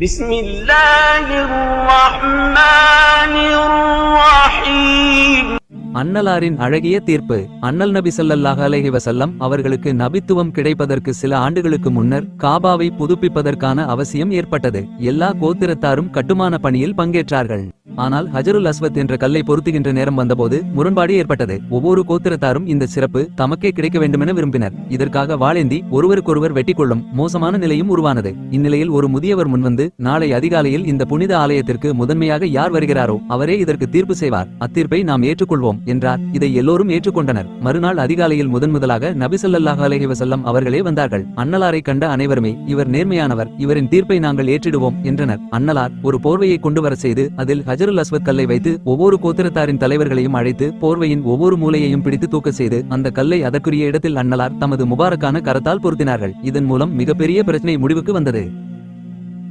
بسم الله الرحمن الرحيم. அன்னலாரின் அழகிய தீர்ப்பு. அன்னல் நபி ஸல்லல்லாஹு அலைஹி வஸல்லம் அவர்களுக்கு நபித்துவம் கிடைப்பதற்கு சில ஆண்டுகளுக்கு முன்னர் காபாவை புதுப்பிப்பதற்கான அவசியம் ஏற்பட்டது. எல்லா கோத்திரத்தாரும் கட்டுமான பணியில் பங்கேற்றார்கள். ஆனால் ஹஜருல் அஸ்வத் என்ற கல்லை பொருத்துகின்ற நேரம் வந்தபோது முரண்பாடு ஏற்பட்டது. ஒவ்வொரு கோத்திரத்தாரும் இந்த சிறப்பு தமக்கே கிடைக்க வேண்டுமென விரும்பினர். இதற்காக வாளேந்தி ஒருவருக்கொருவர் வெட்டிக்கொள்ளும் மோசமான நிலையும் உருவானது. இந்நிலையில் ஒரு முதியவர் முன்வந்து, நாளை அதிகாலையில் இந்த புனித ஆலயத்திற்கு முதன்மையாக யார் வருகிறாரோ அவரே இதற்கு தீர்ப்பு செய்வார். அத்தீர்ப்பை நாம் ஏற்றுக்கொள்வோம் என்றார். இதை எல்லோரும் ஏற்றுக்கொண்டனர். மறுநாள் அதிகாலையில் முதன்முதலாக நபி ஸல்லல்லாஹு அலைஹி வஸல்லம் அவர்களே வந்தார்கள். அன்னலாரை கண்ட அனைவருமே, இவர் நேர்மையானவர், இவரின் தீர்ப்பை நாங்கள் ஏற்றிடுவோம் என்றனர். அன்னலார் ஒரு போர்வையை கொண்டு வர செய்து அதில் ஹஜருல் அஸ்வத் கல்லை வைத்து ஒவ்வொரு கோத்திரத்தாரின் தலைவர்களையும் அழைத்து போர்வையின் ஒவ்வொரு மூலையையும் பிடித்து தூக்க செய்து அந்த கல்லை அதற்குரிய இடத்தில் அன்னலார் தமது முபாரக்கான கரத்தால் பொருத்தினார்கள். இதன் மூலம் மிகப்பெரிய பிரச்சனை முடிவுக்கு வந்தது.